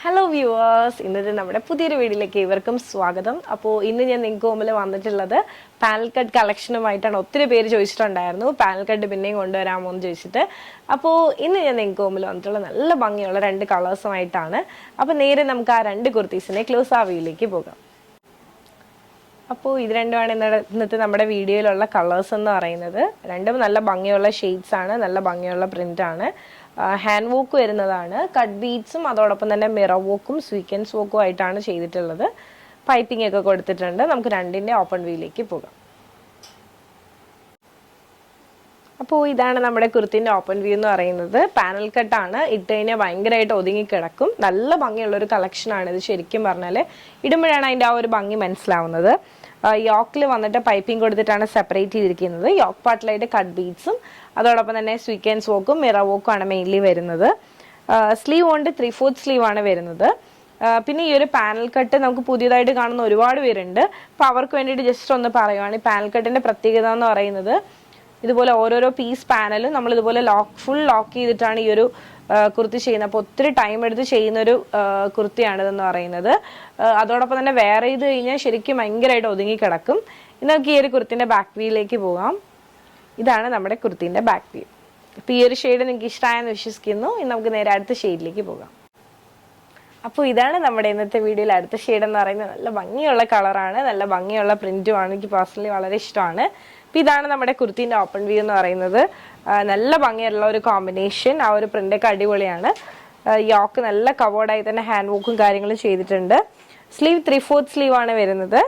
Hello viewers, ഇന്നത്തെ നമ്മുടെ പുതിയൊരു വീഡിയോയിലേക്ക് ഇവർക്കും സ്വാഗതം. അപ്പോൾ ഇന്ന് ഞാൻ നിങ്ങൾക്ക് മുമ്പിൽ വന്നിട്ടുള്ളത് പാനൽ കട്ട് കളക്ഷനുമായിട്ടാണ്. ഒത്തിരി പേര് ചോദിച്ചിട്ടുണ്ടായിരുന്നു പാനൽ കട്ട് പിന്നെയും കൊണ്ടുവരാമോ എന്ന് ചോദിച്ചിട്ട്. അപ്പോൾ ഇന്ന് ഞാൻ നിങ്ങൾക്ക് മുമ്പിൽ വന്നിട്ടുള്ള നല്ല ഭംഗിയുള്ള 2 കളേഴ്സുമായിട്ടാണ്. അപ്പോൾ നേരെ നമുക്ക് ആ 2 കുർത്തീസിനെ ക്ലോസ് ആവിയിലേക്ക് പോകാം. അപ്പോൾ ഇത് രണ്ടുമാണ് ഇന്നത്തെ നമ്മുടെ വീഡിയോയിലുള്ള കളേഴ്സ് എന്ന് പറയുന്നത്. രണ്ടും നല്ല ഭംഗിയുള്ള ഷെയ്ഡ്സ് ആണ്, നല്ല ഭംഗിയുള്ള പ്രിൻ്റാണ്. ഹാൻഡ് വർക്ക് വരുന്നതാണ്. കട്ട് ബീഡ്സും അതോടൊപ്പം തന്നെ മിറർ വർക്കും സ്വീക്വൻസ് വർക്കും ആയിട്ടാണ് ചെയ്തിട്ടുള്ളത്. പൈപ്പിംഗ് ഒക്കെ കൊടുത്തിട്ടുണ്ട്. നമുക്ക് രണ്ടിൻ്റെ ഓപ്പൺ വ്യൂയിലേക്ക് പോകാം. അപ്പോൾ ഇതാണ് നമ്മുടെ കുർത്തിൻ്റെ ഓപ്പൺ വ്യൂ എന്ന് പറയുന്നത്. പാനൽ കട്ടാണ്. ഇട്ട് കഴിഞ്ഞാൽ ഭയങ്കരമായിട്ട് ഒതുങ്ങിക്കിടക്കും. നല്ല ഭംഗിയുള്ളൊരു കളക്ഷനാണ് ഇത്. ശരിക്കും പറഞ്ഞാൽ ഇടുമ്പോഴാണ് അതിൻ്റെ ആ ഒരു ഭംഗി മനസ്സിലാവുന്നത്. യോക്കിൽ വന്നിട്ട് പൈപ്പിംഗ് കൊടുത്തിട്ടാണ് സെപ്പറേറ്റ് ചെയ്തിരിക്കുന്നത്. യോക്ക് പാർട്ടിലായിട്ട് കട്ട് ബീഡ്സും അതോടൊപ്പം തന്നെ സ്വീക്വൻസ് വർക്കും മിറർ വർക്കും ആണ് മെയിൻലി വരുന്നത്. സ്ലീവ് കൊണ്ട് 3/4 സ്ലീവ് ആണ് വരുന്നത്. പിന്നെ ഈ ഒരു പാനൽ കട്ട് നമുക്ക് പുതിയതായിട്ട് കാണുന്ന ഒരുപാട് പേരുണ്ട്. അപ്പോൾ അവർക്ക് വേണ്ടിയിട്ട് ജസ്റ്റ് ഒന്ന് പറയുവാണ്. ഈ പാനൽ കട്ടിൻ്റെ പ്രത്യേകത എന്ന് പറയുന്നത് ഇതുപോലെ ഓരോരോ പീസ് പാനലും നമ്മൾ ഇതുപോലെ ഫുൾ ലോക്ക് ചെയ്തിട്ടാണ് ഈ ഒരു കുർത്തി ചെയ്യുന്നത്. അപ്പോൾ ഒത്തിരി ടൈം എടുത്ത് ചെയ്യുന്നൊരു കുർത്തിയാണിതെന്ന് പറയുന്നത്. അതോടൊപ്പം തന്നെ വേറെ ചെയ്ത് കഴിഞ്ഞാൽ ശരിക്കും ഭയങ്കരമായിട്ട് ഒതുങ്ങിക്കിടക്കും. ഇനി നമുക്ക് ഈ ഒരു കുർത്തിൻ്റെ ബാക്ക് വ്യൂയിലേക്ക് പോകാം. ഇതാണ് നമ്മുടെ കുർത്തിൻ്റെ ബാക്ക് വ്യൂ. അപ്പോൾ ഈ ഒരു ഷെയ്ഡ് നിങ്ങൾക്ക് ഇഷ്ടമായെന്ന് വിശ്വസിക്കുന്നു. ഇനി നമുക്ക് നേരെ അടുത്ത ഷെയ്ഡിലേക്ക് പോകാം. അപ്പോൾ ഇതാണ് നമ്മുടെ ഇന്നത്തെ വീഡിയോയിൽ അടുത്ത ഷെയ്ഡ് എന്ന് പറയുന്നത്. നല്ല ഭംഗിയുള്ള കളറാണ്, നല്ല ഭംഗിയുള്ള പ്രിൻറ്റുമാണ്. എനിക്ക് പേഴ്സണലി വളരെ ഇഷ്ടമാണ്. അപ്പോൾ ഇതാണ് നമ്മുടെ കുർത്തിൻ്റെ ഓപ്പൺ വ്യൂ എന്ന് പറയുന്നത്. നല്ല ഭംഗിയുള്ള ഒരു കോമ്പിനേഷൻ. ആ ഒരു പ്രിൻ്റൊക്കെ അടിപൊളിയാണ്. യോക്ക് നല്ല കവേർഡായി തന്നെ ഹാൻഡ് വർക്കും കാര്യങ്ങളും ചെയ്തിട്ടുണ്ട്. സ്ലീവ് 3/4 സ്ലീവ് ആണ് വരുന്നത്.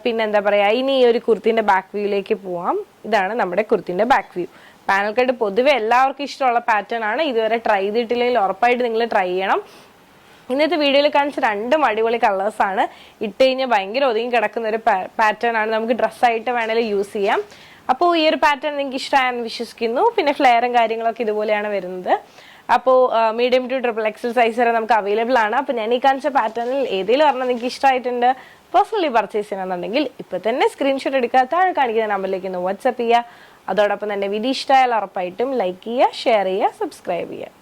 പിന്നെന്താ പറയുക, ഇനി ഈ ഒരു കുർത്തിൻ്റെ ബാക്ക് വ്യൂയിലേക്ക് പോവാം. ഇതാണ് നമ്മുടെ കുർത്തിൻ്റെ ബാക്ക് വ്യൂ. പാനൽ കട്ട് പൊതുവെ എല്ലാവർക്കും ഇഷ്ടമുള്ള പാറ്റേൺ ആണ്. ഇതുവരെ ട്രൈ ചെയ്തിട്ടില്ലെങ്കിൽ ഉറപ്പായിട്ട് നിങ്ങൾ ട്രൈ ചെയ്യണം. ഇന്നത്തെ വീഡിയോയിൽ കാണിച്ച 2 അടിപൊളി കളേഴ്സാണ്. ഇട്ട് കഴിഞ്ഞാൽ ഭയങ്കര ഒതുങ്ങി കിടക്കുന്ന ഒരു പാറ്റേൺ ആണ്. നമുക്ക് ഡ്രസ്സായിട്ട് വേണമെങ്കിൽ യൂസ് ചെയ്യാം. അപ്പോൾ ഈ ഒരു പാറ്റേൺ നിങ്ങൾക്ക് ഇഷ്ടമായെന്ന് വിശ്വസിക്കുന്നു. പിന്നെ ഫ്ലെയറും കാര്യങ്ങളൊക്കെ ഇതുപോലെയാണ് വരുന്നത്. അപ്പോൾ മീഡിയം ടു XXL സൈസ് വരെ നമുക്ക് അവൈലബിൾ ആണ്. അപ്പോൾ ഞാൻ ഈ കാണിച്ച പാറ്റേണിൽ ഏതെങ്കിലും പറഞ്ഞാൽ നിങ്ങൾക്ക് ഇഷ്ടമായിട്ടുണ്ട്, പേഴ്സണലി പർച്ചേസ് ചെയ്യണമെന്നുണ്ടെങ്കിൽ ഇപ്പോൾ തന്നെ സ്ക്രീൻഷോട്ട് എടുക്കുക, താഴെ കാണിക്കുന്ന നമ്പറിലേക്ക് ഒന്ന് വാട്സപ്പ് ചെയ്യുക. അതോടൊപ്പം തന്നെ വീഡിയോ ഇഷ്ടമായാൽ ഉറപ്പായിട്ടും ലൈക്ക് ചെയ്യുക, ഷെയർ ചെയ്യുക, സബ്സ്ക്രൈബ് ചെയ്യുക.